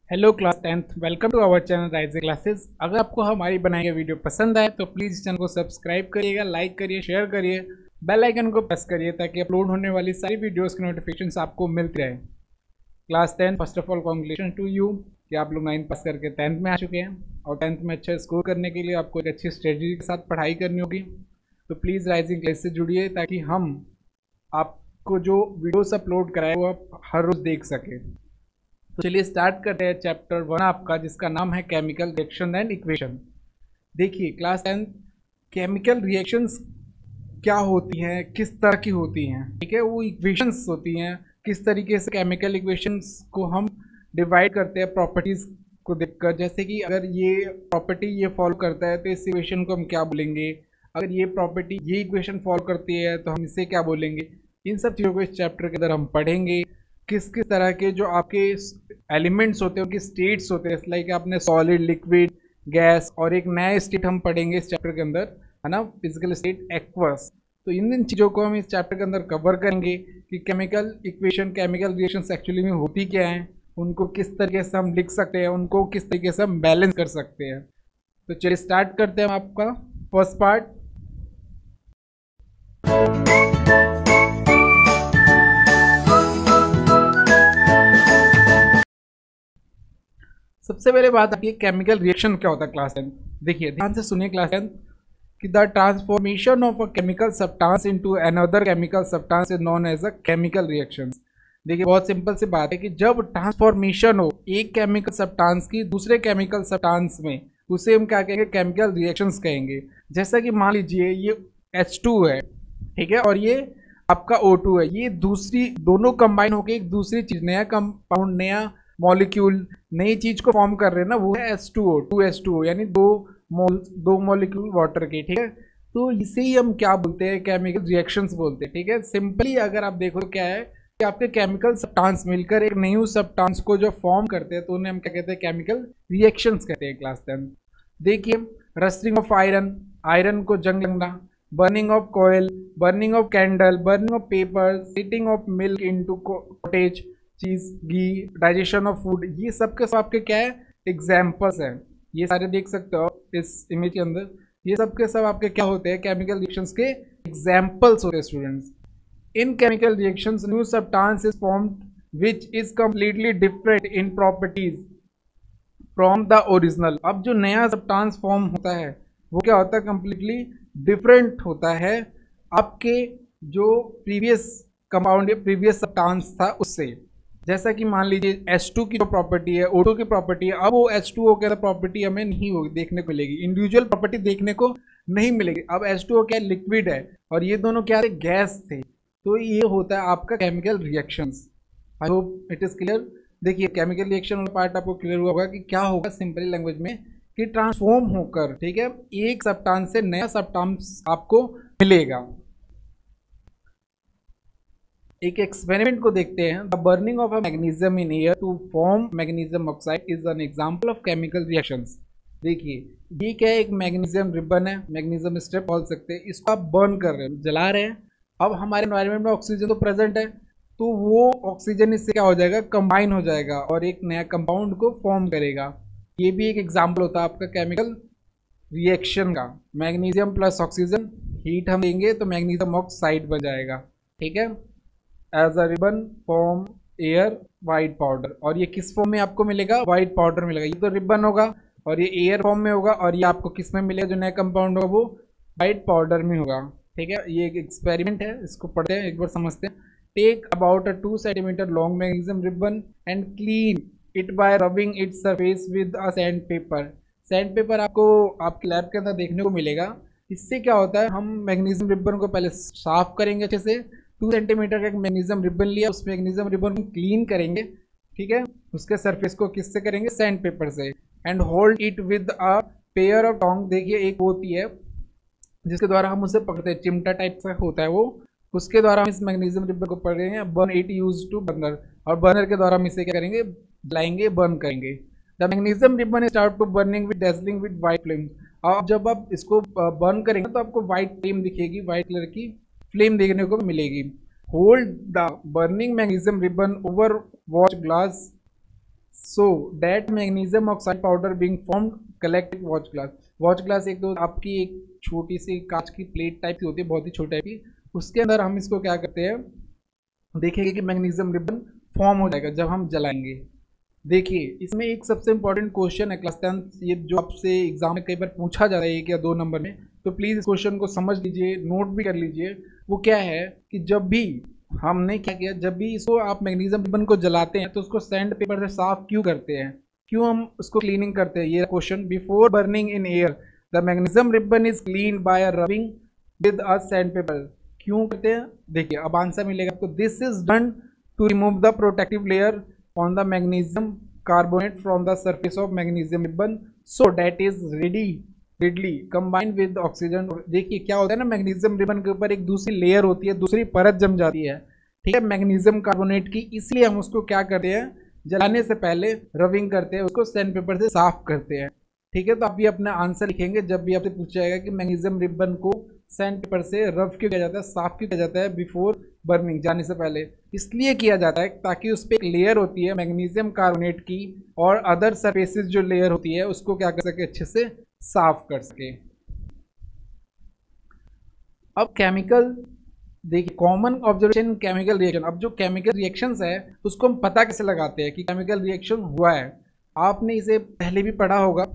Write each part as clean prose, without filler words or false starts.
Hello class 10th, welcome to our channel rising classes. अगर आपको हमारी बनाई गई वीडियो पसंद आए तो प्लीज़ चैनल को सब्सक्राइब करिएगा, लाइक करिए, शेयर करिए, बेल आइकन को प्रेस करिए ताकि अपलोड होने वाली सारी वीडियोस की नोटिफिकेशंस आपको मिलती रहे। Class 10 first of all congratulation to you कि आप लोग 9 पास करके 10th में आ चुके हैं और 10th में अच्छा स्कोर करने के लिए आपको एक अच्छी स्ट्रेटजी के साथ पढ़ाई करनी होगी। तो प्लीज़ राइजिंग क्लास से जुड़िए ताकि हम आपको जो वीडियोस अपलोड कराए वो आप हर रोज़ देख सकें। तो चलिए स्टार्ट करते हैं चैप्टर 1 आपका, जिसका नाम है केमिकल रिएक्शन एंड इक्वेशन। देखिए क्लास 10 केमिकल रिएक्शंस क्या होती हैं, किस तरह की होती हैं, ठीक है। वो इक्वेशंस होती हैं, किस तरीके से केमिकल इक्वेशंस को हम डिवाइड करते हैं प्रॉपर्टीज़ को देखकर। जैसे कि अगर ये प्रॉपर्टी ये फॉलो करता है तो इस इक्वेशन को हम क्या बोलेंगे, अगर ये प्रॉपर्टी ये इक्वेशन फॉलो करती है तो हम इसे क्या बोलेंगे। इन सब चीज़ों को इस चैप्टर के अंदर हम पढ़ेंगे। किस किस तरह के जो आपके एलिमेंट्स होते हैं उनके स्टेट्स होते हैं, लाइक आपने सॉलिड, लिक्विड, गैस, और एक नया स्टेट हम पढ़ेंगे इस चैप्टर के अंदर, है ना, फिजिकल स्टेट, एक्वस। तो इन चीज़ों को हम इस चैप्टर के अंदर कवर करेंगे कि chemical equation, chemical reactions actually में होती क्या हैं, उनको किस तरीके से हम लिख सकते हैं, उनको किस तरीके से हम बैलेंस कर सकते हैं। तो चलिए स्टार्ट करते हैं आपका फर्स्ट पार्ट। सबसे पहले बात आती है केमिकल रिएक्शन क्या होता है क्लास 10। देखिए ध्यान से सुनिए क्लास 10 कि the transformation of a chemical substance into another chemical substance is known as a chemical reaction. देखिए बहुत सिंपल सी बात है कि जब ट्रांसफॉर्मेशन हो एक केमिकल सब्सटेंस की दूसरे केमिकल सब्सटेंस में, उसे हम क्या कहेंगे, केमिकल रिएक्शंस कहेंगे। जैसा कि मान लीजिए ये H2 है, ठीक है, और ये आपका O2 है, ये दूसरी दोनों कंबाइन होकर एक दूसरी चीज, नया कंपाउंड, नया मॉलिक्यूल, नई चीज को फॉर्म कर रहे हैं ना, वो है H2O, 2H2O, यानी दो मॉलिक्यूल वाटर के, ठीक है। तो इसे ही हम क्या बोलते हैं, केमिकल रिएक्शंस बोलते हैं, ठीक है। सिंपली अगर आप देखो क्या है कि आपके केमिकल सब्सटेंस मिलकर एक न्यू सब्सटेंस को जो फॉर्म करते हैं तो उन्हें हम क्या कहते हैं, केमिकल रिएक्शंस कहते हैं क्लास 10। देखिए रस्टिंग ऑफ आयरन, आयरन को जंग लगना, बर्निंग ऑफ कोयल, burning of candle, burning of paper, heating of milk into cottage cheese, ghee, digestion of food, ये सब के सब आपके क्या है, एग्जाम्पल्स हैं। ये सारे देख सकते हो इस इमेज के अंदर, ये सब के सब आपके क्या होते हैं, केमिकल रिएक्शंस के एग्जाम्पल्स होते हैं students. In chemical reactions new substance is formed which is completely different in properties from the original. अब जो नया सब्सटेंस फॉर्म होता है वो क्या होता है, कंप्लीटली डिफरेंट होता है आपके जो प्रीवियस कंपाउंड या प्रीवियस सब्सटेंस था उससे। जैसा कि मान लीजिए H2 की जो प्रॉपर्टी है, O2 की प्रॉपर्टी है, अब वो H2O के अंदर प्रॉपर्टी हमें नहीं होगी, देखने को मिलेगी, इंडिविजुअल प्रॉपर्टी देखने को नहीं मिलेगी। अब H2O क्या लिक्विड है और ये दोनों क्या थे, गैस थे। तो ये होता है आपका chemical reactions. I hope it is clear. देखिए केमिकल रिएक्शन वाला पार्ट आपको क्लियर हुआ होगा कि क्या होगा सिंपली लैंग्वेज में, कि ट्रांसफॉर्म होकर, ठीक है, एक सब्सटेंस से नया सब्सटेंस आपको मिलेगा। एक एक्सपेरिमेंट को देखते हैं। The burning of a magnesium in air to form magnesium oxide is an example of chemical reactions. देखिए ये क्या है, एक मैग्नीशियम रिबन है, मैग्नीशियम स्ट्रिप बोल सकते हैं, इसको आप बर्न कर रहे हैं, जला रहे हैं। अब हमारे एनवायरनमेंट में ऑक्सीजन तो प्रेजेंट है, तो वो ऑक्सीजन इससे क्या हो जाएगा, कंबाइन हो जाएगा और एक नया कंपाउंड को फॉर्म करेगा। ये भी एक एग्जाम्पल होता है आपका केमिकल रिएक्शन का। मैग्नीशियम प्लस ऑक्सीजन हीट हम देंगे तो मैग्नीशियम ऑक्साइड बन जाएगा, ठीक है। As a ribbon form air white powder, और ये किस फॉर्म में आपको मिलेगा, वाइट पाउडर मिलेगा। ये तो रिबन होगा और ये एयर फॉर्म में होगा, और ये आपको किस में मिलेगा, जो नया कंपाउंड होगा वो वाइट पाउडर में होगा, ठीक है। ये एक एक्सपेरिमेंट है, इसको पढ़ते हैं, एक बार समझते हैं। Take about a 2 centimetre long magnesium ribbon and clean it by rubbing it surface with a sand paper. Sand paper आपको आपके लैब के अंदर देखने को मिलेगा। इससे क्या होता है, हम मैग्नीशियम रिबन को पहले साफ करेंगे अच्छे से। 2 सेंटीमीटर का एक मैग्नीशियम रिबन लिया, उस मैग्नीशियम रिबन को क्लीन करेंगे, ठीक है। उसके सरफेस को किससे करेंगे, सैंड पेपर से। And hold it with a pair of tong. देखिए एक होती है जिसके द्वारा हम उसे पकड़ते हैं, चिमटा टाइप का होता है वो, उसके द्वारा हम इस मैग्नीशियम रिबन को पकड़ेंगे। Burn it use to burner, और बर्नर के द्वारा हम इसे क्या करेंगे, जलाएंगे, बर्न करेंगे। The magnesium ribbon start to burning with dazzling with white flame. और जब आप इसको बर्न करेंगे तो आपको वाइट फ्लेम दिखेगी, वाइट कलर की फ्लेम देखने को मिलेगी। Hold the burning magnesium ribbon over watch glass so that magnesium oxide powder being formed collected watch glass. Watch glass एक तो आपकी एक छोटी सी कांच की प्लेट टाइप की होती है, बहुत ही छोटी टाइप की, उसके अंदर हम इसको क्या करते हैं, देखेंगे कि मैग्नीशियम रिबन फॉर्म हो जाएगा जब हम जलाएंगे। देखिए इसमें एक सबसे इंपॉर्टेंट क्वेश्चन है क्लास 10, ये जो आपसे एग्जाम में कई बार पूछा जा रहा है 1 या 2 नंबर में, तो प्लीज़ इस क्वेश्चन को समझ लीजिए, नोट भी कर लीजिए। वो क्या है कि जब भी हमने क्या किया, जब भी इसको आप मैग्नीशियम रिबन को जलाते हैं तो उसको सैंड पेपर से साफ क्यों करते हैं, क्यों हम उसको क्लीनिंग करते हैं, ये question. Before burning in air the magnesium ribbon is clean by rubbing with a sand paper. क्यों करते हैं, देखिए अब आंसर मिलेगा आपको। This is done to remove the protective layer on the magnesium carbonate from the surface of magnesium ribbon so that is readily combined with oxygen। देखिए क्या होता है ना, मैग्नीशियम रिबन के ऊपर एक दूसरी लेयर होती है, दूसरी परत जम जाती है, ठीक है, मैग्नीशियम कार्बोनेट की, इसलिए हम उसको क्या करते हैं, जलाने से पहले रबिंग करते हैं, उसको सैंड पेपर से साफ करते हैं, ठीक है। तो आप भी अपना आंसर लिखेंगे जब भी आपसे पूछा जाएगा कि मैग्नीशियम रिबन को सैंड पेपर से रब क्यों किया जाता है, साफ क्यों किया जाता है बिफोर बर्निंग, जाने से पहले। इसलिए किया जाता है ताकि उस पर एक लेयर होती है मैग्नीशियम कार्बोनेट की, और अदर सरफेसेस जो लेयर होती है उसको क्या कर सके, अच्छे से साफ कर सके। अब केमिकल, देखिए कॉमन ऑब्जर्वेशन केमिकल रिएक्शन। अब जो केमिकल रिएक्शंस है उसको हम पता कैसे लगाते हैं कि केमिकल रिएक्शन हुआ है, आपने इसे पहले भी पढ़ा होगा,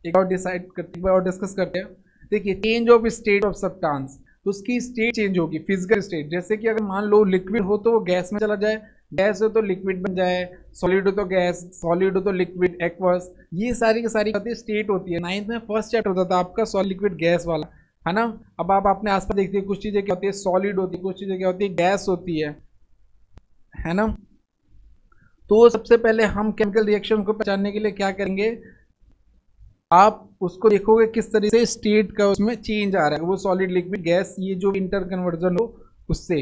एक और डिस्कस करते हैं। देखिए change of state of substance, तो उसकी स्टेट चेंज होगी, फिजिकल स्टेट, जैसे कि अगर मान लो लिक्विड हो तो वो गैस में चला जाए, गैस हो तो लिक्विड बन जाए, सॉलिड हो तो गैस, सॉलिड हो तो लिक्विड, एक्वस, ये सारी की सारी स्टेट होती है। 9th में फर्स्ट चैप्टर होता था आपका सॉलिड लिक्विड गैस वाला, है ना। अब आप अपने आसपास देखते हैं कुछ चीज़ें क्या होती है, सॉलिड होती है, कुछ चीज़ें क्या होती है, गैस होती है ना। तो सबसे पहले हम केमिकल रिएक्शन को पहचानने के लिए क्या करेंगे, आप उसको देखोगे किस तरह से स्टेट का उसमें चेंज आ रहा है, वो सॉलिड लिक्विड गैस, ये जो इंटर कन्वर्जन हो उससे।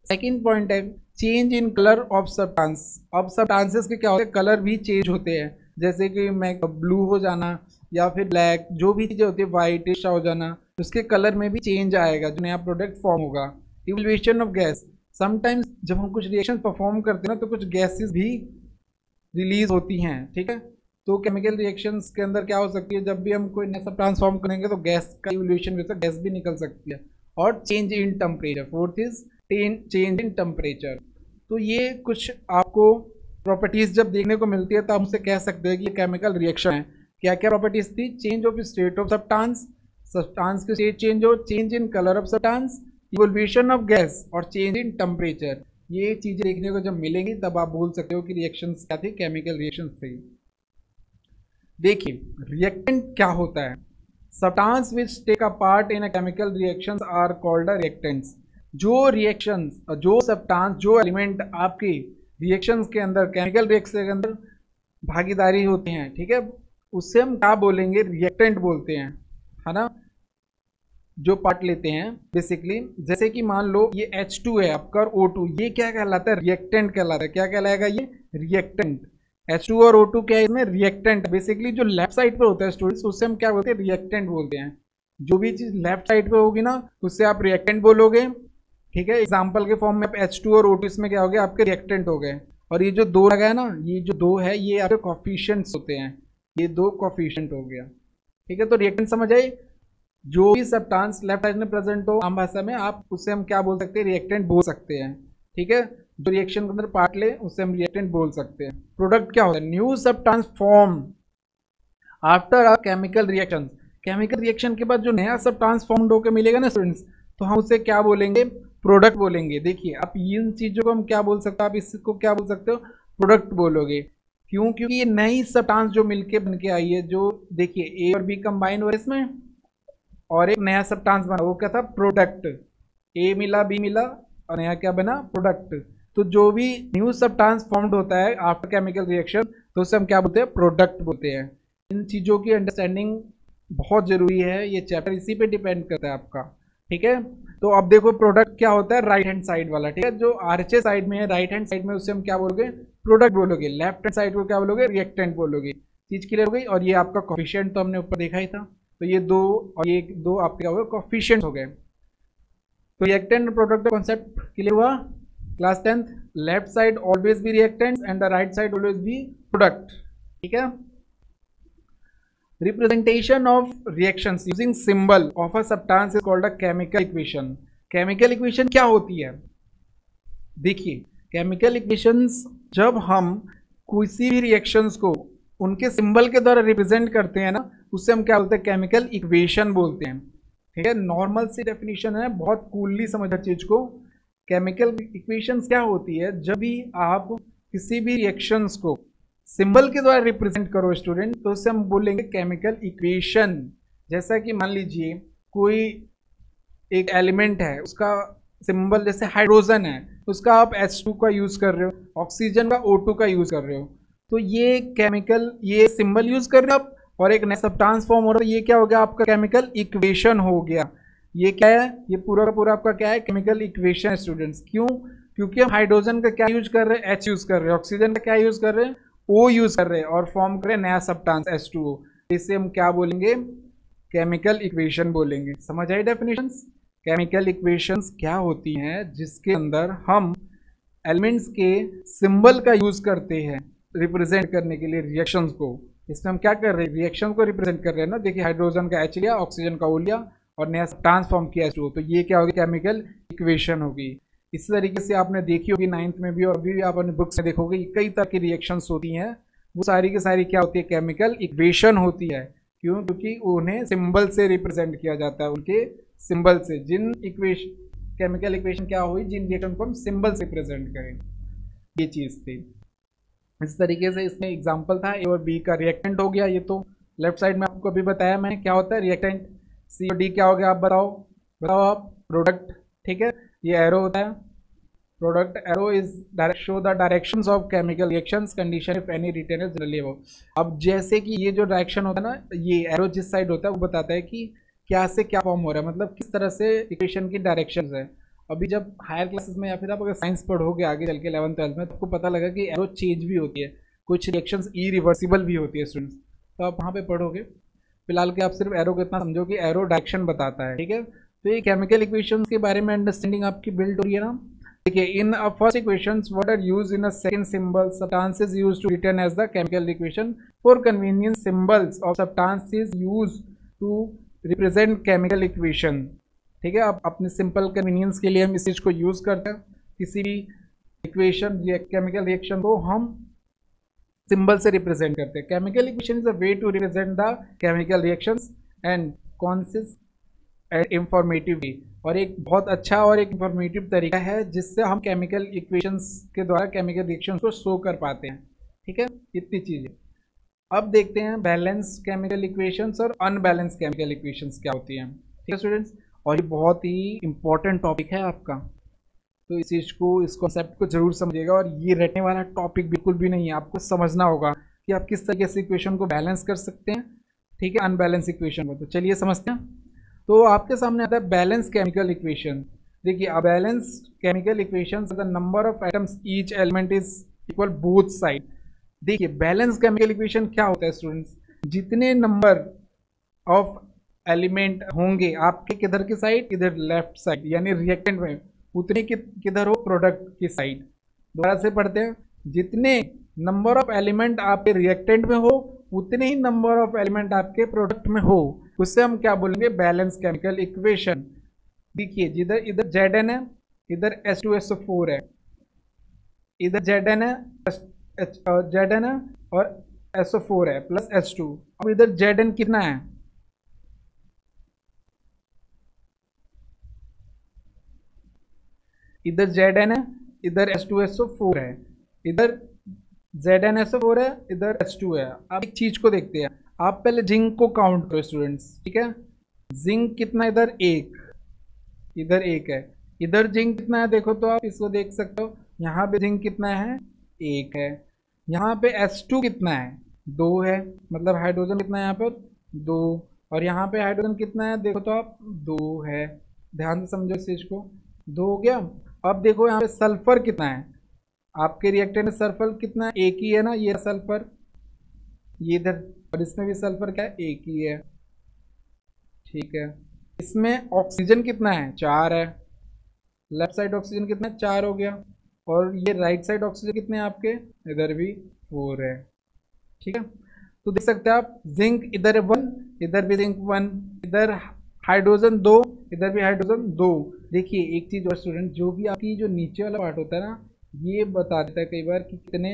सेकंड पॉइंट है change in colour of substance. अब सब्सटेंसेस के क्या होते हैं, कलर भी चेंज होते हैं, जैसे कि ब्लू हो जाना या फिर ब्लैक, जो भी चीज़ें होती है वाइटिश हो जाना, उसके कलर में भी चेंज आएगा, जो नया प्रोडक्ट फॉर्म होगा। इवोल्यूशन ऑफ गैस, समटाइम्स जब हम कुछ रिएक्शन परफॉर्म करते हैं ना तो कुछ गैसेस भी रिलीज होती हैं, ठीक है। तो केमिकल रिएक्शंस के अंदर क्या हो सकती है, जब भी हम कोई नया सब ट्रांसफॉर्म करेंगे तो गैस का इवोल्यूशन होता है, गैस भी निकल सकती है। और change in temperature, fourth is change in temperature. तो ये कुछ आपको प्रॉपर्टीज जब देखने को मिलती है तो हम उसे कह सकते हैं कि ये केमिकल रिएक्शन है। क्या क्या प्रॉपर्टीज थी, change of state of substance, substance की स्टेट चेंज हो, change in colour of substance, evolution of gas और चेंज इन टेम्परेचर। ये चीज़ें देखने को जब मिलेंगी तब आप बोल सकते हो कि रिएक्शंस क्या थी, केमिकल रिएक्शंस थी। देखिए रिएक्टेंट क्या होता है, substance which take a part in a chemical reactions are called reactants. जो रिएक्शंस, जो सब्सटेंस, जो एलिमेंट आपकी रिएक्शंस के अंदर, केमिकल रिएक्शन के अंदर भागीदारी होती हैं, ठीक है, उससे हम क्या बोलेंगे, रिएक्टेंट बोलते हैं, है ना, जो पार्ट लेते हैं बेसिकली। जैसे कि मान लो ये H2 है आपका और O2, ये क्या कहलाता है, रिएक्टेंट कहलाता है। क्या कहलाएगा ये, रिएक्टेंट। H2 और O2 क्या है, इसमें रिएक्टेंट, बेसिकली जो लेफ्ट साइड पे होता है स्टूडेंट्स, उससे हम क्या बोलते हैं, रिएक्टेंट बोलते हैं। जो भी चीज़ लेफ्ट साइड पे होगी ना उससे आप रिएक्टेंट बोलोगे, ठीक है। एग्जाम्पल के फॉर्म में आप H2 और O2 इसमें क्या हो गया, आपके रिएक्टेंट हो गए। और ये जो दो लगा है ना, ये जो दो है ये आपके कोफिशिएंट्स होते हैं, ये दो कोफिशिएंट हो गया, ठीक है। तो रिएक्टेंट समझ आई, जो भी सब्सटेंस लेफ्ट साइड में प्रेजेंट हो, आम भाषा में आप उससे हम क्या बोल सकते हैं, रिएक्टेंट बोल सकते हैं, ठीक है। जो रिएक्शन के अंदर पार्ट ले उससे हम रिएक्टेंट बोल सकते हैं। प्रोडक्ट क्या होता है, new substance form after a chemical reaction. Chemical reaction के बाद जो नया सब्सटेंस फॉर्म होकर मिलेगा ना स्टूडेंट्स, तो हम उसे क्या बोलेंगे, प्रोडक्ट बोलेंगे। देखिए आप इन चीज़ों को हम क्या बोल सकते हो, आप इसको क्या बोल सकते हो, प्रोडक्ट बोलोगे। क्यों, क्योंकि ये नई सब्सटेंस जो मिलके बन के आई है, जो देखिए ए और बी कंबाइन हो रहे इसमें और एक नया सब्सटेंस बना, वो क्या था, प्रोडक्ट। ए मिला, बी मिला और नया क्या बना, प्रोडक्ट। तो जो भी न्यू सब्सटेंस फॉर्म्ड होता है आफ्टर केमिकल रिएक्शन तो उसे हम क्या बोलते हैं, प्रोडक्ट बोलते हैं। इन चीज़ों की अंडरस्टैंडिंग बहुत ज़रूरी है, ये चैप्टर इसी पे डिपेंड करता है आपका, ठीक है। तो अब देखो प्रोडक्ट क्या होता है, राइट हैंड साइड वाला, ठीक है, जो आरचे साइड में है, राइट हैंड साइड में, उससे हम क्या बोलोगे, प्रोडक्ट बोलोगे। लेफ्ट हैंड साइड को क्या बोलोगे, रिएक्टेंट बोलोगे। चीज़ क्लियर हो गई। और ये आपका कोफिशिएंट तो हमने ऊपर देखा ही था, तो ये दो और ये दो आपके क्या हो गए, कोफिशिएंट हो गए। तो रिएक्टेंट और प्रोडक्ट का कॉन्सेप्ट क्लियर हुआ। Class 10th, left side always be reactants and the right side always be product, ठीक है। Representation of reactions using symbol of a substance is called a chemical equation. Chemical equation क्या होती है? देखिए, chemical equations जब हम किसी भी रिएक्शंस को उनके सिंबल के द्वारा रिप्रेजेंट करते हैं ना, उससे हम क्या बोलते हैं? केमिकल इक्वेशन बोलते हैं, ठीक है। नॉर्मल सी डेफिनेशन है, बहुत कूलली समझ हर चीज को। केमिकल इक्वेशंस क्या होती है? जब भी आप किसी भी रिएक्शंस को सिंबल के द्वारा रिप्रेजेंट करो स्टूडेंट, तो उससे हम बोलेंगे केमिकल इक्वेशन। जैसा कि मान लीजिए कोई एक एलिमेंट है, उसका सिंबल जैसे हाइड्रोजन है, उसका आप H2 का यूज कर रहे हो, ऑक्सीजन का O2 का यूज कर रहे हो, तो ये केमिकल, ये सिंबल यूज कर रहे हो आप, और एक नया सब्सटेंस फॉर्म हो रहा है, ये क्या हो गया? आपका केमिकल इक्वेशन हो गया। ये क्या है? ये पूरा का पूरा आपका क्या है? Chemical equation students. क्यों? क्योंकि हम हाइड्रोजन का क्या यूज कर रहे हैं? H यूज कर रहे हैं। ऑक्सीजन का क्या यूज कर रहे हैं? O यूज कर रहे हैं, और फॉर्म कर रहे हैं नया सब्सटेंस H2O। इसे हम क्या बोलेंगे? केमिकल इक्वेशन बोलेंगे। समझ आई डेफिनेशंस? केमिकल इक्वेशंस क्या होती हैं? जिसके अंदर हम एलिमेंट्स के सिंबल का यूज करते हैं रिप्रेजेंट करने के लिए रिएक्शंस को। इसमें हम क्या कर रहे हैं? रिएक्शन को रिप्रेजेंट कर रहे हैं ना। देखिए, हाइड्रोजन का H लिया, ऑक्सीजन का O लिया, और नया ट्रांसफॉर्म किया H2O, तो ये क्या होगी? केमिकल इक्वेशन होगी। इसी तरीके से आपने देखी होगी 9th में भी, और अभी भी आप अपने बुक्स में देखोगे कई तरह की रिएक्शंस होती हैं, वो सारी की सारी क्या होती है? केमिकल इक्वेशन होती है। क्यों? क्योंकि उन्हें सिंबल से रिप्रेजेंट किया जाता है, उनके सिंबल से। जिन इक्वेशन, केमिकल इक्वेशन क्या हुई? जिन रिएक्शन को हम सिंबल से रिप्रेजेंट करें, ये चीज थी। इस तरीके से इसमें एग्जांपल था, ए और बी का रिएक्टेंट हो गया। ये तो लेफ्ट साइड में आपको अभी बताया मैंने क्या होता है रिएक्टेंट। सी और डी क्या हो गया? आप बताओ आप। प्रोडक्ट, ठीक है, ये एरो होता है। Product arrow is show the directions of chemical reactions condition if any written is generally above. अब जैसे कि ये जो डायरेक्शन होता है ना, ये एरो जिस साइड होता है वो बताता है कि क्या से क्या फॉर्म हो रहा है, मतलब किस तरह से इक्वेशन की डायरेक्शंस है। अभी जब हायर क्लासेस में या फिर आप अगर साइंस पढ़ोगे आगे चल के 11th 12th में, तो आपको पता लगा कि एरो चेंज भी होती है, कुछ रिएक्शंस इरिवर्सिबल भी होती है स्टूडेंट्स, तो आप वहाँ पे पढ़ोगे। फिलहाल के आप सिर्फ एरो को इतना समझो कि एरो डायरेक्शन बताता है, ठीक है। तो ये केमिकल इक्वेशंस के बारे में अंडरस्टैंडिंग आपकी बिल्ड हो रही है ना। देखिए, in first equations what are used in a second symbol substances used to return as the chemical equation for convenience symbols of substances used to represent chemical equation, ठीक है। अब अपने सिंपल कन्वीनियंस के लिए हम इस चीज को यूज करते हैं। किसी भी इक्वेशन, केमिकल रिएक्शन को हम सिंबल से रिप्रेजेंट करते हैं। Chemical equation is a way to represent the chemical reactions and consist and informative way, और एक बहुत अच्छा और एक इंफॉर्मेटिव तरीका है जिससे हम केमिकल इक्वेशंस के द्वारा केमिकल रिएक्शंस को शो कर पाते हैं, ठीक है। इतनी चीजें। अब देखते हैं बैलेंस केमिकल इक्वेशंस और अनबैलेंस केमिकल इक्वेशंस क्या होती हैं, ठीक है स्टूडेंट्स। और ये बहुत ही इंपॉर्टेंट टॉपिक है आपका, तो इस चीज़ को, इस कॉन्सेप्ट को जरूर समझिएगा। और ये रटने वाला टॉपिक बिल्कुल भी नहीं है, आपको समझना होगा कि आप किस तरीके से इक्वेशन को बैलेंस कर सकते हैं, ठीक है, अनबैलेंस इक्वेशन को। तो चलिए समझते हैं। तो आपके सामने आता है बैलेंस केमिकल इक्वेशन। देखिए, a balance chemical equation the number of atoms each element is equal both side. देखिए, बैलेंस केमिकल इक्वेशन क्या होता है स्टूडेंट्स? जितने नंबर ऑफ एलिमेंट होंगे आपके किधर की साइड? इधर लेफ्ट साइड, यानी रिएक्टेंट में, उतने किधर हो? प्रोडक्ट की साइड। दोबारा से पढ़ते हैं, जितने नंबर ऑफ एलिमेंट आपके रिएक्टेंट में हो, उतने ही नंबर ऑफ एलिमेंट आपके प्रोडक्ट में हो, उससे हम क्या बोलेंगे? Balance chemical equation. देखिए, जिधर इधर Zn है, इधर H2SO4 है, इधर Zn है, Zn है और SO4 है प्लस H2। अब इधर Zn कितना है? इधर Zn है, इधर H2SO4 है, इधर ZnSO4 है, इधर H2 है। अब एक चीज को देखते हैं, आप पहले जिंक को काउंट करो स्टूडेंट्स, ठीक है। जिंक कितना? इधर एक, इधर एक है, इधर जिंक कितना है? देखो तो आप इसको देख सकते हो, यहाँ पे जिंक कितना है? एक है। यहाँ पे H2 कितना है? 2 है, मतलब हाइड्रोजन कितना है यहाँ पर? 2। और यहाँ पे हाइड्रोजन कितना है? देखो तो आप, 2 है। ध्यान से समझो इस चीज को, 2 हो गया। अब देखो यहाँ पे सल्फर कितना है? आपके रिएक्टर में सल्फर कितना है? एक ही है ना, ये सल्फर, ये इधर, और इसमें भी सल्फर क्या है? एक ही है, ठीक है। इसमें ऑक्सीजन कितना है? 4 है। लेफ्ट साइड ऑक्सीजन कितना है? 4 हो गया। और ये राइट साइड ऑक्सीजन कितने हैं आपके, इधर भी 4 है, ठीक है। तो देख सकते हैं आप जिंक इधर 1, इधर भी जिंक 1, इधर हाइड्रोजन 2, इधर भी हाइड्रोजन 2। देखिए एक चीज़ और स्टूडेंट, जो भी आपकी जो नीचे वाला पार्ट होता है ना, ये बता देता है कई बार कि कितने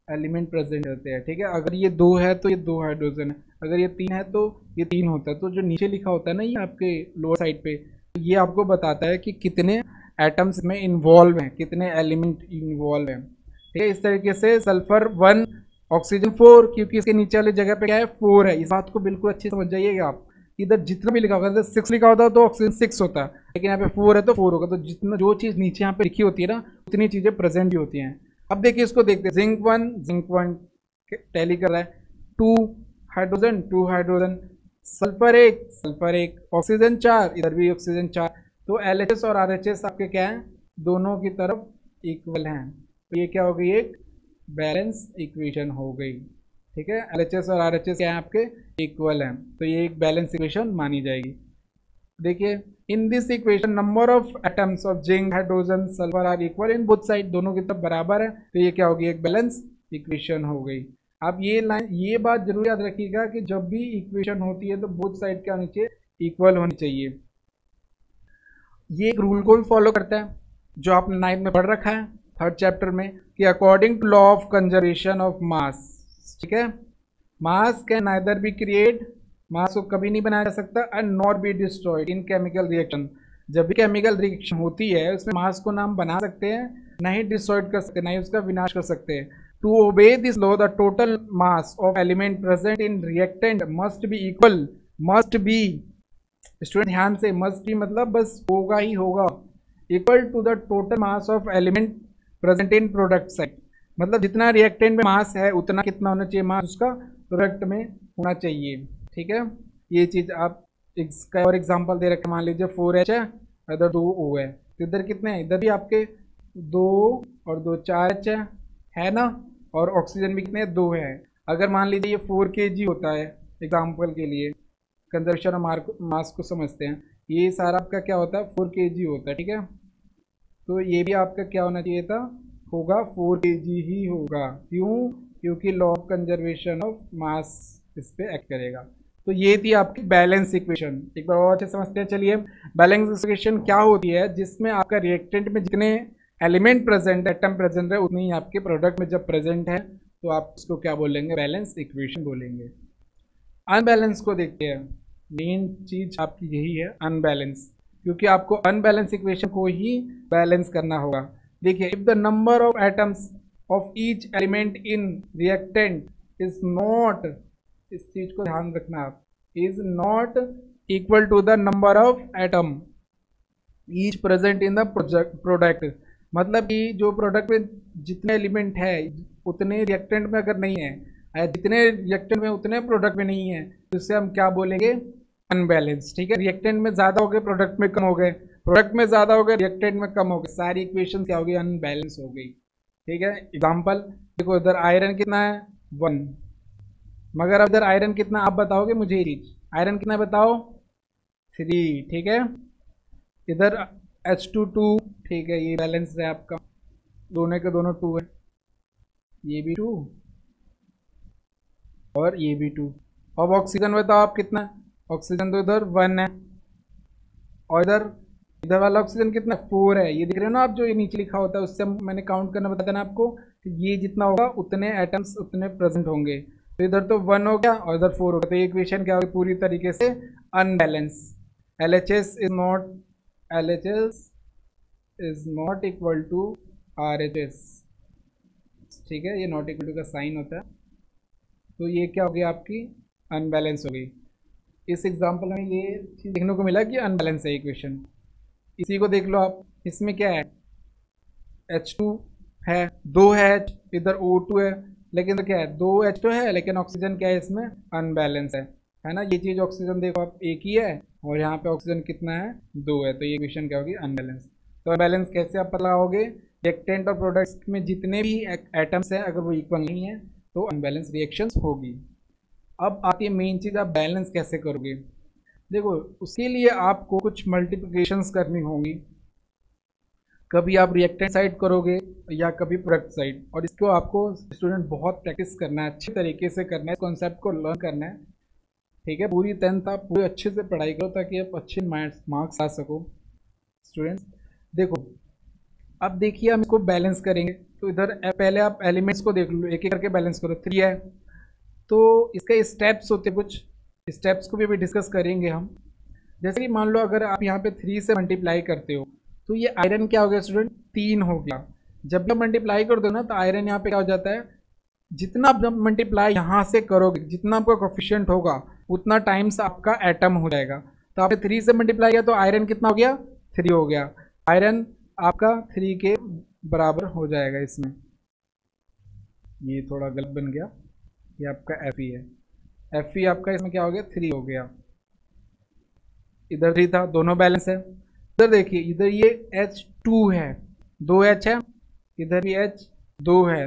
एलिमेंट प्रेजेंट होते हैं, ठीक है। अगर ये 2 है तो ये 2 हाइड्रोजन है, अगर ये 3 है तो ये 3 होता है। तो जो नीचे लिखा होता है ना ये आपके लोअर साइड पे, ये आपको बताता है कि कितने एटम्स में इन्वॉल्व हैं, कितने एलिमेंट इन्वॉल्व हैं, ठीक है। इस तरीके से सल्फर 1, ऑक्सीजन 4, क्योंकि इसके नीचे वाली जगह पे क्या है 4 है। इस बात को बिल्कुल अच्छे से समझ जाइएगा आप। इधर जितना भी लिखा होगा, इधर 6 लिखा होता तो ऑक्सीजन 6 होता, लेकिन यहाँ पे 4 है तो 4 होगा। तो जितना जो चीज़ नीचे यहाँ पे लिखी होती है ना, उतनी चीज़ें प्रेजेंट भी होती हैं। अब देखिए इसको देखते हैं, जिंक 1 टैली कर रहा है, 2 हाइड्रोजन, 2 हाइड्रोजन, सल्फर 1, ऑक्सीजन 4, इधर भी ऑक्सीजन 4। तो LHS और RHS आपके क्या हैं, दोनों की तरफ इक्वल हैं। तो ये क्या हो गई, एक बैलेंस इक्वेशन हो गई, ठीक है। LHS और RHS क्या हैं आपके, इक्वल हैं, तो ये एक बैलेंस इक्वेशन मानी जाएगी। देखिए in this equation number of atoms of zinc, hydrogen, sulphur are equal in both side, दोनों की तरफ बराबर है। तो ये क्या होगी, एक बैलेंस इक्वेशन हो गई। अब ये लाइन, ये बात जरूर याद रखिएगा कि जब भी इक्वेशन होती है तो बोथ साइड क्या होनी चाहिए, इक्वल होनी चाहिए। ये एक रूल को भी फॉलो करता है जो आपने 9th में पढ़ रखा है 3rd चैप्टर में, कि according to law of conservation of mass, ठीक है, mass can neither be create, mass को कभी नहीं बनाया जा सकता, and nor be destroyed in chemical reaction. जब भी केमिकल रिएक्शन होती है उसमें मास को ना हम बना सकते हैं, ना ही डिस्ट्रॉयड कर सकते, ना ही उसका विनाश कर सकते हैं। To obey this law the total mass of element present in reactant must be equal, must be, student ध्यान से, मस्ट बी मतलब बस होगा ही होगा, equal to the total mass of element present in product side. मतलब जितना reactant में मास है उतना कितना होना चाहिए मास उसका प्रोडक्ट में होना चाहिए, ठीक है। ये चीज़ आप इसका और एग्जांपल दे रखे, मान लीजिए 4H है, इधर 2O है, तो इधर कितने हैं, इधर भी आपके 2 और 2 4H है ना, और ऑक्सीजन भी कितने 2 है। अगर मान लीजिए ये 4 kg होता है, एग्जाम्पल के लिए कंजर्वेशन ऑफ मास को समझते हैं, ये सारा आपका क्या होता है 4 kg होता है, ठीक है। तो ये भी आपका क्या होना चाहिए था, होगा 4 kg ही होगा, क्यों, क्योंकि लॉ ऑफ कंजर्वेशन ऑफ मास इस पे एक्ट करेगा। तो ये थी आपकी बैलेंस इक्वेशन। एक बार और अच्छे समझते हैं, चलिए। बैलेंस इक्वेशन क्या होती है, जिसमें आपका रिएक्टेंट में जितने एलिमेंट प्रेजेंट, एटम प्रेजेंट है, उतनी ही आपके प्रोडक्ट में जब प्रेजेंट है तो आप उसको क्या बोलेंगे, बैलेंस इक्वेशन बोलेंगे। अनबैलेंस को देखते हैं, मेन चीज आपकी यही है अनबैलेंस, क्योंकि आपको अनबैलेंस इक्वेशन को ही बैलेंस करना होगा। देखिए, if the number of atoms of each element in reactant is not, इस चीज को ध्यान रखना आप, is not equal to the number of atom each present in the product, मतलब कि जो प्रोडक्ट में जितने एलिमेंट है उतने रिएक्टेंट में अगर नहीं है, जितने रिएक्टेंट में उतने प्रोडक्ट में नहीं है, तो इससे हम क्या बोलेंगे, अनबैलेंस, ठीक है। रिएक्टेंट में ज्यादा हो गए, प्रोडक्ट में कम हो गए, प्रोडक्ट में ज्यादा हो गए, रिएक्टेंट में कम हो गए, सारी इक्वेशन क्या हो गई, अनबैलेंस हो गई, ठीक है। एग्जांपल देखो, इधर आयरन कितना है 1, मगर अब इधर आयरन कितना आप बताओगे मुझे, ये चीज आयरन कितना बताओ 3, ठीक है। इधर H2 ठीक है, ये बैलेंस है आपका, दोनों के दोनों 2 है, ये भी 2 और ये भी 2। अब ऑक्सीजन बताओ आप कितना, ऑक्सीजन तो इधर 1 है, और इधर वाला ऑक्सीजन कितना 4 है। ये दिख रहे हो ना आप, जो ये नीचे लिखा होता है उससे मैंने काउंट करना बताया ना आपको, कि ये जितना होगा उतने एटम्स उतने प्रेजेंट होंगे। तो इधर तो 1 हो गया और इधर 4 हो गया, तो ये इक्वेशन क्या होगी, पूरी तरीके से unbalance. LHS is not equal to RHS, ठीक है, ये नॉट इक्वल टू का साइन होता है, तो ये क्या हो गई आपकी अनबैलेंस हो गई। इस एग्जांपल में ये चीज़ देखने को मिला कि अनबैलेंस है इक्वेशन। इसी को देख लो आप, इसमें क्या है H2 है, 2 है H, इधर O2 है, लेकिन तो क्या है 2 H तो है, लेकिन ऑक्सीजन क्या है इसमें अनबैलेंस है ना। ये चीज़ ऑक्सीजन देखो आप एक ही है, और यहाँ पे ऑक्सीजन कितना है 2 है, तो ये इक्वेशन क्या होगी अनबैलेंस। तो अनबैलेंस कैसे आप पता लगाओगे, रिएक्टेंट और प्रोडक्ट्स में जितने भी एटम्स हैं अगर वो इक्वल नहीं है तो अनबैलेंस रिएक्शंस होगी। अब आती है मेन चीज़, आप बैलेंस कैसे करोगे। देखो, उसके लिए आपको कुछ मल्टीप्लिकेशंस करनी होंगी। कभी आप रिएक्टेंट साइड करोगे या कभी प्रोडक्ट साइड, और इसको आपको स्टूडेंट बहुत प्रैक्टिस करना है, अच्छे तरीके से करना है, कॉन्सेप्ट को लर्न करना है। ठीक है, पूरी 10th आप पूरे अच्छे से पढ़ाई करो ताकि आप अच्छे मार्क्स ला सको। स्टूडेंट्स देखो, अब देखिए हम इसको बैलेंस करेंगे। तो इधर पहले आप एलिमेंट्स को देख लो, एक एक करके बैलेंस करो। 3 है तो इसके स्टेप्स होते, कुछ स्टेप्स को भी अभी डिस्कस करेंगे हम। जैसे कि मान लो अगर आप यहाँ पे 3 से मल्टीप्लाई करते हो तो ये आयरन क्या हो गया स्टूडेंट, 3 हो गया। जब भी मल्टीप्लाई कर दो ना तो आयरन यहाँ पे क्या हो जाता है, जितना आप मल्टीप्लाई यहाँ से करोगे, जितना आपका कोफिशिएंट होगा उतना टाइम्स आपका एटम हो जाएगा। तो आपने 3 से मल्टीप्लाई किया तो आयरन कितना हो गया, 3 हो गया। आयरन आपका 3 के बराबर हो जाएगा। इसमें ये थोड़ा गलत बन गया, ये आपका Fe है। Fe आपका इसमें क्या हो गया, 3 हो गया। इधर 3 था, दोनों बैलेंस है। इधर देखिए, इधर ये H2 है, 2 H है, इधर भी H 2 है।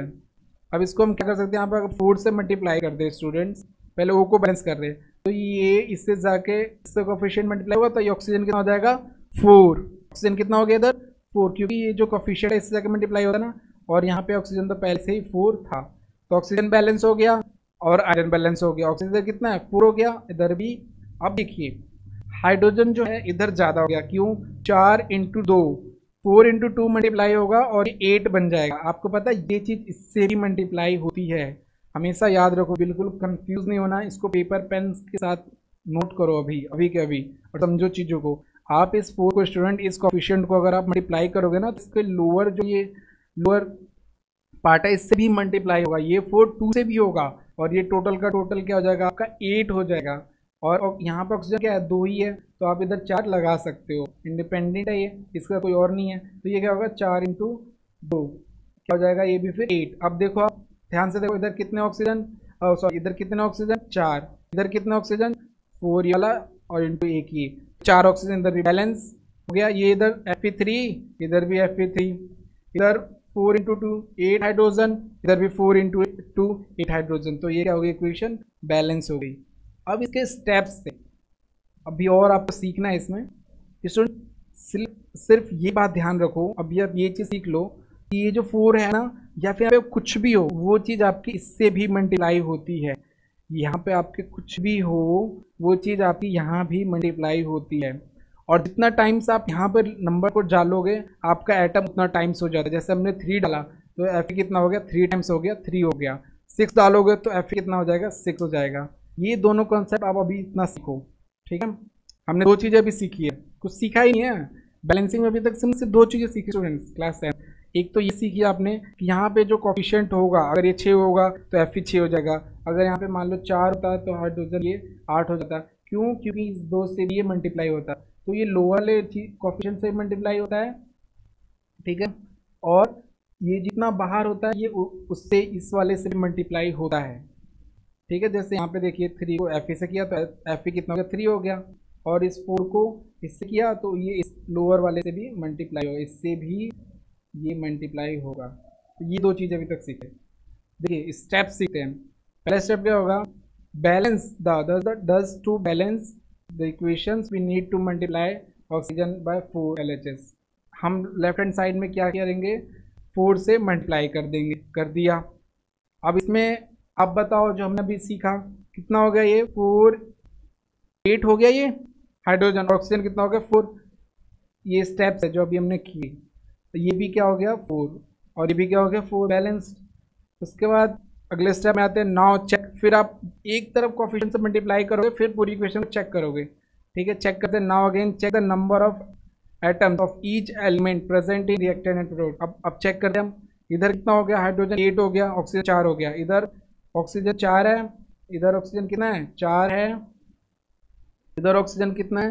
अब इसको हम क्या कर सकते हैं, यहाँ पर अगर 4 से मल्टीप्लाई कर दे स्टूडेंट्स, पहले O को बैलेंस कर रहे हैं तो ये इससे जाके इससे कोफिशिएंट मल्टीप्लाई हुआ तो ये ऑक्सीजन कितना हो जाएगा, 4। ऑक्सीजन कितना हो गया इधर, 4, क्योंकि ये जो कोफिशिएंट है इससे जाके मल्टीप्लाई होता है ना, और यहाँ पे ऑक्सीजन तो पहले से ही 4 था। तो ऑक्सीजन बैलेंस हो गया और आयरन बैलेंस हो गया। ऑक्सीजन कितना है, 4 हो गया, इधर भी। अब देखिए हाइड्रोजन जो है इधर ज़्यादा हो गया, क्यों, 4 × 2, 4 × 2 मल्टीप्लाई होगा और 8 बन जाएगा। आपको पता है ये चीज़ इससे भी मल्टीप्लाई होती है, हमेशा याद रखो, बिल्कुल कंफ्यूज नहीं होना। इसको पेपर पेन के साथ नोट करो अभी के अभी और समझो चीज़ों को। आप इस 4 को स्टूडेंट, इस कोफिशिएंट को अगर आप मल्टीप्लाई करोगे ना तो इसके लोअर जो ये लोअर पार्ट है इससे भी मल्टीप्लाई होगा, ये 4 2 से भी होगा और ये टोटल का टोटल क्या हो जाएगा आपका 8 हो जाएगा। और यहाँ पर ऑक्सीजन क्या है, 2 ही है, तो आप इधर 4 लगा सकते हो, इंडिपेंडेंट है ये, इसका कोई और नहीं है। तो ये क्या होगा, 4 × 2 क्या हो जाएगा, ये भी फिर 8। अब देखो आप ध्यान से देखो, इधर कितने ऑक्सीजन, सॉरी इधर कितने ऑक्सीजन, 4, इधर कितने ऑक्सीजन, 4 वाला और इंटू 1 ही, 4 ऑक्सीजन, इधर भी बैलेंस हो गया। ये इधर Fe3, इधर भी Fe3, इधर 4 × 2 8 हाइड्रोजन, इधर भी 4 × 2 8 हाइड्रोजन। तो ये क्या हो गई, इक्वेशन बैलेंस हो गई। अब इसके स्टेप्स से अभी और आपको सीखना है इसमें। स्टूडेंट सिर्फ ये बात ध्यान रखो, अभी आप ये चीज़ सीख लो कि ये जो 4 है ना, या फिर यहाँ पे कुछ भी हो वो चीज़ आपकी इससे भी मल्टीप्लाई होती है। यहाँ पे आपके कुछ भी हो वो चीज़ आपकी यहाँ भी मल्टीप्लाई होती है। और जितना टाइम्स आप यहाँ पर नंबर को डालोगे आपका एटम उतना टाइम्स हो जाता है। जैसे हमने 3 डाला तो Fe कितना हो गया, 3 टाइम्स हो गया, 3 हो गया। 6 डालोगे तो Fe कितना हो जाएगा, 6 हो जाएगा। ये दोनों कॉन्सेप्ट आप अभी इतना सीखो, ठीक है। हमने 2 चीज़ें अभी सीखी है, कुछ सीखा ही नहीं है बैलेंसिंग में अभी तक। सिर्फ 2 चीज़ें सीखी स्टूडेंट्स क्लास 10। एक तो ये सीखी आपने कि यहाँ पे जो कोफिशिएंट होगा, अगर ये 6 होगा तो Fe 6 हो जाएगा। अगर यहाँ पे मान लो 4 होता है तो हाइड्रोजन ये 8 हो जाता है। क्यों, क्योंकि इस 2 से भी ये मल्टीप्लाई होता है, तो ये लोअर वाले कोफिशिएंट से मल्टीप्लाई होता है, ठीक है। और ये जितना बाहर होता है ये उससे इस वाले से भी मल्टीप्लाई होता है, ठीक है। जैसे यहाँ पे देखिए 3 को Fe से किया तो Fe कितना हो गया, 3 हो गया। और इस 4 को इससे किया तो ये इस लोअर वाले से भी मल्टीप्लाई होगा, इससे भी ये मल्टीप्लाई होगा। तो ये 2 चीज़ें अभी तक सीखे। देखिए स्टेप सीखते हैं। पहला स्टेप क्या होगा, balance does to balance the equations we need to multiply oxygen by 4 LHS। हम लेफ्ट हैंड साइड में क्या करेंगे, 4 से मल्टीप्लाई कर देंगे, कर दिया। अब इसमें अब बताओ जो हमने अभी सीखा कितना हो गया, ये 4 8 हो गया, ये हाइड्रोजन, ऑक्सीजन कितना हो गया 4। ये स्टेप्स है जो अभी हमने किए। तो ये भी क्या हो गया 4 और ये भी क्या हो गया 4 बैलेंस्ड। उसके बाद अगले स्टेप में आते हैं नाउ चेक। फिर आप एक तरफ कोफिशिएंट से मल्टीप्लाई करोगे फिर पूरी इक्वेशन को चेक करोगे, ठीक है। चेक करते हैं, now again check the number of atoms of each element present in reactant and product. अब चेक करते हैं हम, इधर कितना हो गया, हाइड्रोजन 8 हो गया, ऑक्सीजन 4 हो गया। इधर ऑक्सीजन 4 है, इधर ऑक्सीजन कितना है 4 है, इधर ऑक्सीजन कितना है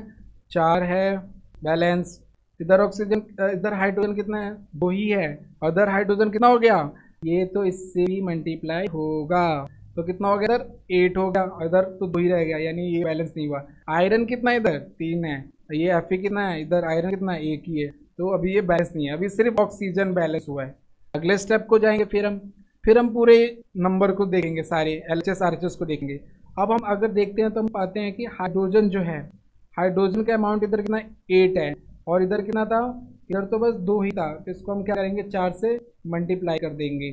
4 है, बैलेंस। इधर ऑक्सीजन इधर हाइड्रोजन कितना है 2 ही है, अदर हाइड्रोजन कितना हो गया, ये तो इससे भी मल्टीप्लाई होगा। तो कितना हो गया, इधर 8 हो गया, इधर तो 2 ही रह गया, यानी ये बैलेंस नहीं हुआ। आयरन कितना है, इधर 3 है, ये Fe कितना है, इधर आयरन कितना है 1 ही है, तो अभी ये बैलेंस नहीं है, अभी सिर्फ ऑक्सीजन बैलेंस हुआ है। अगले स्टेप को जाएंगे, फिर हम पूरे नंबर को देखेंगे, सारे LHS RHS को देखेंगे। अब हम अगर देखते हैं तो हम पाते हैं कि हाइड्रोजन जो है, हाइड्रोजन का अमाउंट इधर कितना 8 है और इधर कितना था इधर तो बस 2 ही था, तो इसको हम क्या करेंगे 4 से मल्टीप्लाई कर देंगे।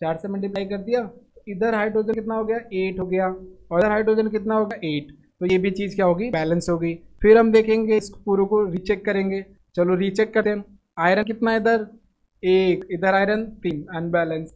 4 से मल्टीप्लाई कर दिया, इधर हाइड्रोजन कितना हो गया 8 हो गया, और इधर हाइड्रोजन कितना होगा 8, तो ये भी चीज़ क्या होगी बैलेंस होगी। फिर हम देखेंगे इस पूरे को रीचेक करेंगे, चलो रीचेक करते हैं। आयरन कितना इधर 1, इधर आयरन 3 अनबैलेंस,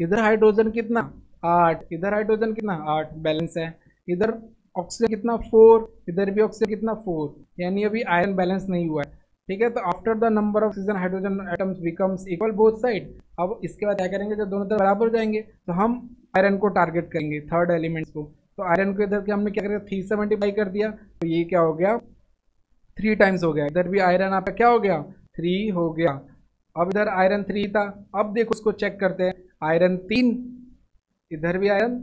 इधर हाइड्रोजन कितना 8, इधर हाइड्रोजन कितना 8 बैलेंस है, इधर ऑक्सीजन कितना 4, इधर भी ऑक्सीजन कितना 4, यानी अभी आयरन बैलेंस नहीं हुआ है। ठीक है, तो after the number of oxygen hydrogen atoms becomes equal both side. अब इसके बाद क्या करेंगे, जब दोनों तरफ बराबर हो जाएंगे तो हम आयरन को टारगेट करेंगे, थर्ड एलिमेंट्स को। तो आयरन को इधर के हमने क्या करें 3 से मल्टीप्लाई कर दिया, तो ये क्या हो गया 3 टाइम्स हो गया। इधर भी आयरन आपका क्या हो गया 3 हो गया। अब इधर आयरन 3 था, अब देखो उसको चेक करते हैं, आयरन 3, इधर भी आयरन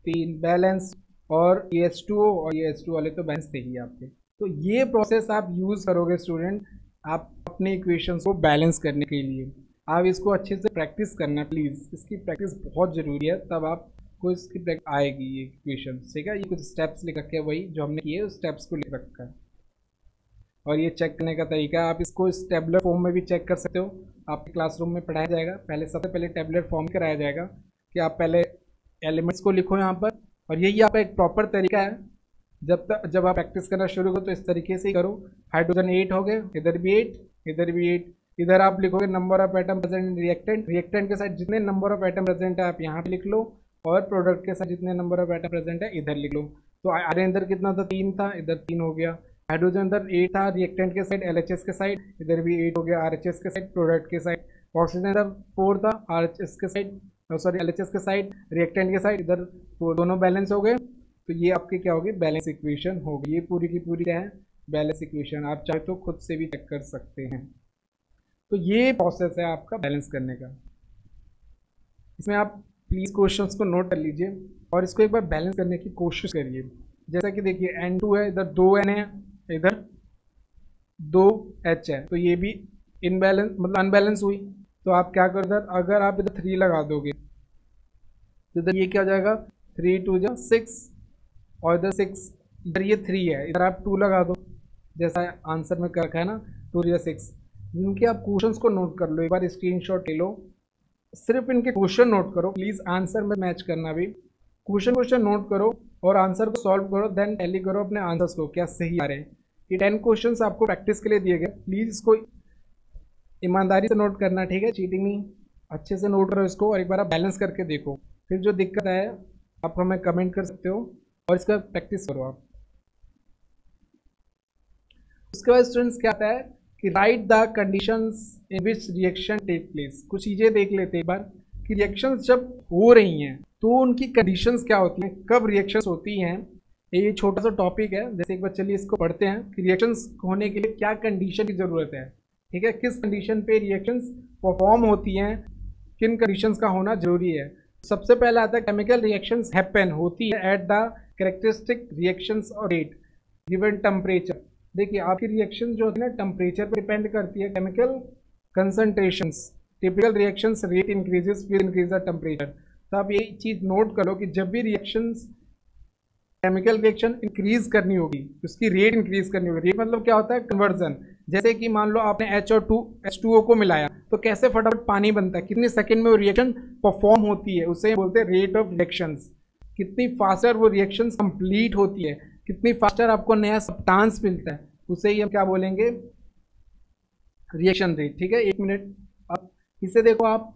3 बैलेंस, और ये H2O और ये H2 वाले तो बैलेंस थे ही आपके। तो ये प्रोसेस आप यूज़ करोगे स्टूडेंट आप अपने इक्वेशंस को बैलेंस करने के लिए। आप इसको अच्छे से प्रैक्टिस करना प्लीज़, इसकी प्रैक्टिस बहुत ज़रूरी है, तब आपको इसकी आएगी ये इक्वेशन। ठीक है, ये कुछ स्टेप्स लिख रखे हैं, वही जो हमने किए उस स्टेप्स को लिख रखा है। और ये चेक करने का तरीका आप इसको इस टेबलर फॉर्म में भी चेक कर सकते हो, आपके क्लासरूम में पढ़ाया जाएगा। पहले सबसे पहले टेबलर फॉर्म कराया जाएगा कि आप पहले एलिमेंट्स को लिखो यहाँ पर, और यही आपका एक प्रॉपर तरीका है। जब आप प्रैक्टिस करना शुरू करो तो इस तरीके से ही करो। हाइड्रोजन 8 हो गए, इधर भी 8, इधर भी 8, इधर आप लिखोगे number of atom present in reactant, reactant के साथ जितने नंबर ऑफ एटम प्रेजेंट है आप यहाँ पे लिख लो, और प्रोडक्ट के साथ जितने नंबर ऑफ एटम प्रेजेंट है इधर लिख लो। तो आयरन इधर कितना था 3 था, इधर 3 हो गया। हाइड्रोजन इधर 8 था रिएक्टेंट के साइड, LHS के साइड, इधर भी 8 हो गया, RHS के साइड प्रोडक्ट के साइड। ऑक्सीजन इधर 4 था RHS के साइड, सॉरी LHS के साइड, रिएक्टेंट के साइड, इधर दोनों बैलेंस हो गए। तो ये आपकी क्या होगी बैलेंस इक्वेशन होगी। ये पूरी की पूरी क्या है बैलेंस इक्वेशन। आप चाहे तो खुद से भी चेक कर सकते हैं। तो ये प्रोसेस है आपका बैलेंस करने का। इसमें आप प्लीज़ क्वेश्चंस को नोट कर लीजिए और इसको एक बार बैलेंस करने की कोशिश करिए। जैसा कि देखिए N2 है, इधर 2 N है, इधर 2 H है, तो ये भी इनबैलेंस मतलब अनबैलेंस हुई। तो आप क्या कर इधर अगर आप इधर 3 लगा दोगे तो इधर ये क्या हो जाएगा 3 2 जा 6, और इधर 6, इधर ये 3 है, इधर आप 2 लगा दो जैसा आंसर में कर रखा है ना 2 या 6। इनके आप क्वेश्चंस को नोट कर लो, एक बार स्क्रीनशॉट ले लो, सिर्फ इनके क्वेश्चन नोट करो प्लीज़, आंसर में मैच करना भी। क्वेश्चन नोट करो और आंसर को सॉल्व करो, देन टैली करो अपने आंसर्स को क्या सही आ रहे हैं। ये 10 क्वेश्चंस आपको प्रैक्टिस के लिए दिए गए, प्लीज़ इसको ईमानदारी से नोट करना, ठीक है, चीटिंग नहीं, अच्छे से नोट करो इसको और एक बार आप बैलेंस करके देखो। फिर जो दिक्कत है आप हमें कमेंट कर सकते हो और इसका प्रैक्टिस करो आप। उसके बाद स्टूडेंट्स क्या आता है कि write the conditions in which reaction take place. कुछ चीज़ें देख लेते हैं एक बार कि रिएक्शंस जब हो रही हैं तो उनकी कंडीशंस क्या होती हैं, कब रिएक्शंस होती हैं। ये छोटा सा टॉपिक है, जैसे एक बार चलिए इसको पढ़ते हैं कि रिएक्शंस होने के लिए क्या कंडीशन की ज़रूरत है। ठीक है, किस कंडीशन पे रिएक्शंस परफॉर्म होती हैं, किन कंडीशंस का होना जरूरी है। सबसे पहला आता है केमिकल रिएक्शंस हैपन होती है एट द कैरेक्टरिस्टिक रिएक्शंस और रेट गिवन टेम्परेचर। देखिए आपकी रिएक्शन जो होती है ना टेम्परेचर पर डिपेंड करती है, chemical concentrations, typical reactions rate increases with increase the temperature. तो आप ये चीज़ नोट करो कि जब भी रिएक्शंस केमिकल रिएक्शन इंक्रीज करनी होगी उसकी रेट इंक्रीज करनी होगी। रेट मतलब क्या होता है कन्वर्जन। जैसे कि मान लो आपने H और H2O को मिलाया तो कैसे फटाफट पानी बनता है, कितने सेकंड में वो रिएक्शन परफॉर्म होती है, उसे बोलते हैं रेट ऑफ रिएक्शंस। कितनी फास्टर वो रिएक्शंस कंप्लीट होती है, कितनी फास्टर आपको नया सब्सटेंस मिलता है, उसे ही हम क्या बोलेंगे रिएक्शन रेट। ठीक है, 1 मिनट अब इसे देखो आप,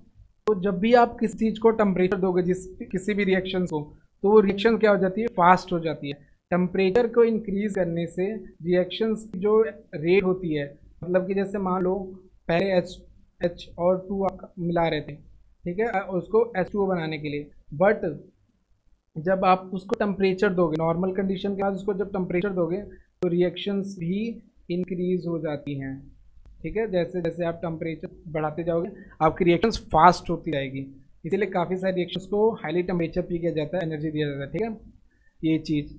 तो जब भी आप किसी चीज़ को टेम्परेचर दोगे किसी भी रिएक्शन को, तो वो रिएक्शन क्या हो जाती है फास्ट हो जाती है। टेम्परेचर को इंक्रीज करने से रिएक्शंस की जो रेट होती है, मतलब कि जैसे मान लो पहले H और 2 आप मिला रहे थे, ठीक है, उसको H2O बनाने के लिए, बट जब आप उसको टेम्परेचर दोगे नॉर्मल कंडीशन के बाद उसको जब टेम्परेचर दोगे तो रिएक्शंस भी इंक्रीज हो जाती हैं। ठीक है, जैसे जैसे आप टेम्परेचर बढ़ाते जाओगे आपकी रिएक्शंस फास्ट होती जाएगी, इसीलिए काफ़ी सारे रिएक्शंस को हाईली टेम्परेचर पे किया जाता है, एनर्जी दिया जाता है। ठीक है, ये चीज़।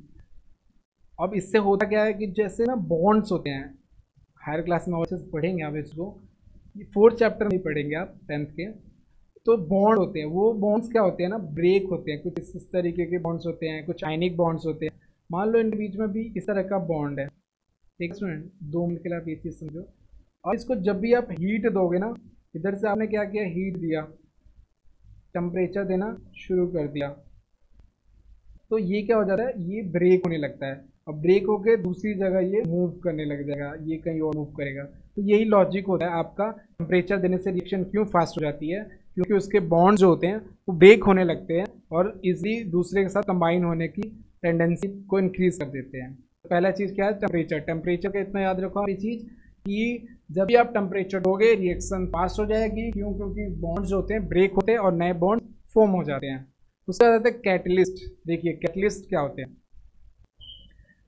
अब इससे होता क्या है कि जैसे ना बॉन्ड्स होते हैं, हायर क्लास में और पढ़ेंगे आप इसको, 4th चैप्टर में पढ़ेंगे आप 10th के। तो बॉन्ड होते हैं, वो बॉन्ड्स क्या होते हैं ना ब्रेक होते हैं, कुछ इस तरीके के बॉन्ड्स होते हैं, कुछ आयनिक बॉन्ड्स होते हैं। मान लो इनके बीच में भी इस तरह का बॉन्ड है। एक स्टूडेंट 2 मिनट के लिए आप ये चीज़ समझो। और इसको जब भी आप हीट दोगे ना, इधर से आपने क्या किया, हीट दिया, टेम्परेचर देना शुरू कर दिया, तो ये क्या हो जाता है, ये ब्रेक होने लगता है। और ब्रेक होके दूसरी जगह ये मूव करने लग जाएगा, ये कहीं और मूव करेगा। तो यही लॉजिक होता है आपका, टेम्परेचर देने से रिएक्शन क्यों फास्ट हो जाती है, क्योंकि उसके बॉन्ड जो होते हैं वो ब्रेक होने लगते हैं और इजीली दूसरे के साथ कंबाइन होने की टेंडेंसी को इंक्रीज कर देते हैं। तो पहला चीज़ क्या है, टेम्परेचर। टेम्परेचर का इतना याद रखो आप ये चीज़ कि जब भी आप टेम्परेचर दोगे रिएक्शन फास्ट हो जाएगी। क्यों? क्योंकि बॉन्ड्स जो होते हैं ब्रेक होते हैं और नए बॉन्ड फॉर्म हो जाते हैं। उसके बाद आता है कैटलिस्ट। देखिए कैटलिस्ट क्या होते हैं।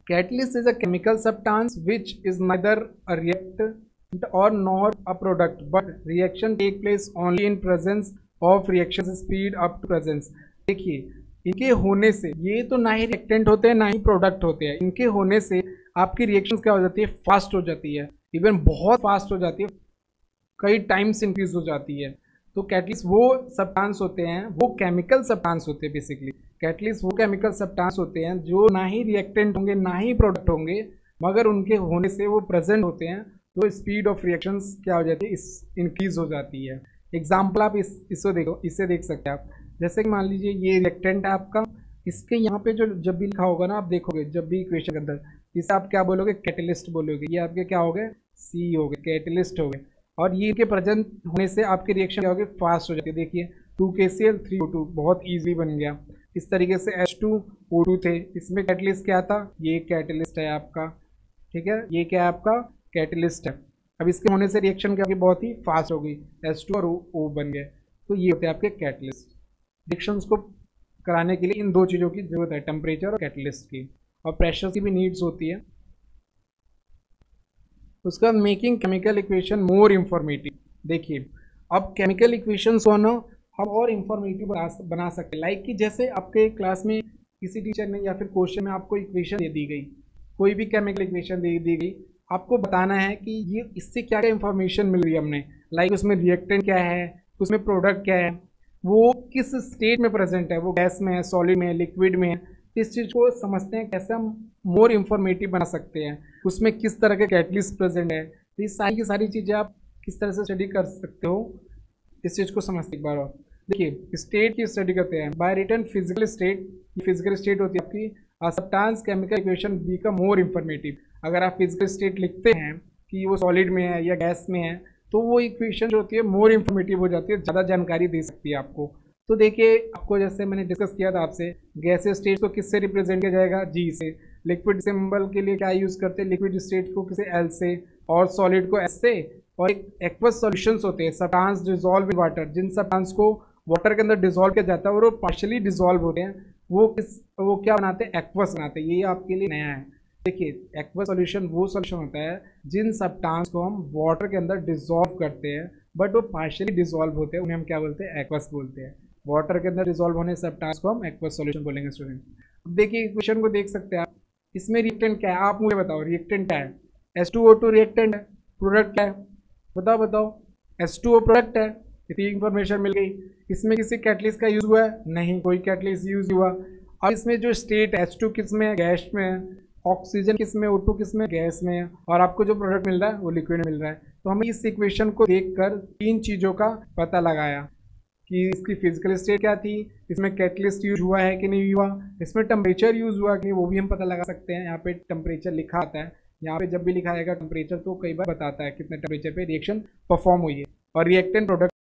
Catalyst is a chemical substance which is neither a reactant और nor a product, but reaction take place only in presence of reaction speed up to presence. देखिए इनके होने से, ये तो ना ही रिएक्टेंट होते हैं ना ही प्रोडक्ट होते हैं, इनके होने से आपकी रिएक्शन क्या हो जाती है, फास्ट हो जाती है, इवन बहुत फास्ट हो जाती है, कई टाइम्स इंक्रीज हो जाती है। तो कैटलिस्ट वो सब्सटेंस होते हैं, वो केमिकल सब्सटेंस होते हैं बेसिकली। कैटलिस्ट वो केमिकल सब्सटेंस होते हैं जो ना ही रिएक्टेंट होंगे ना ही प्रोडक्ट होंगे, मगर उनके होने से वो प्रेजेंट होते हैं, तो स्पीड ऑफ रिएक्शंस क्या हो जाती है, इंक्रीज हो जाती है। एग्जाम्पल आप इसको देखो, इससे देख सकते हैं आप। जैसे कि मान लीजिए ये रिएक्टेंट है आपका, इसके यहाँ पे जो जब भी लिखा होगा ना, आप देखोगे जब भी इक्वेशन के अंदर, इसे आप क्या बोलोगे, कैटलिस्ट बोलोगे। ये आपके क्या हो गए, सी हो गए, कैटलिस्ट हो गए। और ये के प्रेजेंट होने से आपकी रिएक्शन क्या होगी, फास्ट हो जाती है। देखिए 2KCl 3O2 बहुत इजी बन गया। इस तरीके से H2O2 थे, इसमें कैटलिस्ट क्या था, ये कैटलिस्ट है आपका, ठीक है, ये क्या है आपका, कैटलिस्ट है। अब इसके होने से रिएक्शन क्या होगी, बहुत ही फास्ट हो गई, H2 और O बन गए। तो ये होते हैं आपके कैटलिस्ट। रिएक्शंस को कराने के लिए इन दो चीज़ों की जरूरत है, टेम्परेचर और कैटलिस्ट की, और प्रेशर की भी नीड्स होती है। उसका मेकिंग केमिकल इक्वेशन मोर इंफॉर्मेटिव। देखिए अब केमिकल इक्वेशंस को ना हम और इंफॉर्मेटिव बना सकते हैं। लाइक कि जैसे आपके क्लास में किसी टीचर ने या फिर क्वेश्चन में आपको इक्वेशन दे दी गई, कोई भी केमिकल इक्वेशन दे दी गई, आपको बताना है कि ये इससे क्या क्या इन्फॉर्मेशन मिल रही है हमने। लाइक उसमें रिएक्टेंट क्या है, उसमें प्रोडक्ट क्या है, वो किस स्टेट में प्रेजेंट है, वो गैस में है, सॉलिड में है, लिक्विड में है। इस चीज़ को समझते हैं कैसे हम मोर इंफॉर्मेटिव बना सकते हैं, उसमें किस तरह के कैटलिस्ट प्रेजेंट है। तो ये सारी की सारी चीज़ें आप किस तरह से स्टडी कर सकते हो, इस चीज़ को समझते एक बार और। देखिए स्टेट की स्टडी करते हैं, by return physical state. Physical state होती है आपकी substance chemical equation become more informative. अगर आप फिजिकल स्टेट लिखते हैं कि वो सॉलिड में है या गैस में है, तो वो इक्वेशन जो होती है मोर इंफॉर्मेटिव हो जाती है, ज़्यादा जानकारी दे सकती है आपको। तो देखिए आपको जैसे मैंने डिस्कस किया था आपसे, गैसीय स्टेट को किससे रिप्रेजेंट किया जाएगा, जी से। लिक्विड सिंबल के लिए क्या यूज़ करते हैं, लिक्विड स्टेट को किसे, एल से, और सॉलिड को एस से। और एक एक्वस सॉल्यूशंस होते हैं, सब्सटेंस डिसॉल्व इन वाटर, जिन सब्सटेंस को वाटर के अंदर डिसॉल्व किया जाता है और वो पार्शियली डिसॉल्व होते हैं, वो क्या बनाते हैं, एक्वस बनाते हैं। ये आपके लिए नया है। देखिए एक्वस सॉल्यूशन वो सॉल्यूशन होता है जिन सब्सटेंस को हम वाटर के अंदर डिसॉल्व करते हैं बट वो पार्शियली डिसॉल्व होते हैं, उन्हें हम क्या बोलते हैं, एक्वस बोलते हैं। वाटर के अंदर डिसॉल्व होने सब्सटेंस को हम एक्वस सॉल्यूशन बोलेंगे स्टूडेंट। अब देखिए इक्वेशन को देख सकते हैं आप, इसमें रिएक्टेंट क्या है, आप मुझे बताओ रिएक्टेंट क्या है। H2O2 रिएक्टेंट है, प्रोडक्ट क्या है, बताओ। H2O प्रोडक्ट है, इतनी इंफॉर्मेशन मिल गई। इसमें किसी कैटलिस्ट का यूज हुआ है, नहीं, कोई कैटलिस्ट यूज हुआ। अब इसमें जो स्टेट H2 किस में है, गैस में है, ऑक्सीजन किस में, O2 किस में, गैस में है, और आपको जो प्रोडक्ट मिल रहा है वो लिक्विड मिल रहा है। तो हमें इस इक्वेशन को देखकर तीन चीज़ों का पता लगाया कि इसकी फिजिकल स्टेट क्या थी, इसमें कैटलिस्ट यूज हुआ है कि नहीं हुआ, इसमें टेम्परेचर यूज हुआ कि वो भी हम पता लगा सकते हैं। यहाँ पे टेम्परेचर लिखा आता है, यहाँ पे जब भी लिखा आएगा टेम्परेचर तो कई बार बताता है कितने टेम्परेचर पे रिएक्शन परफॉर्म हुई है। और रिएक्टेंट प्रोडक्ट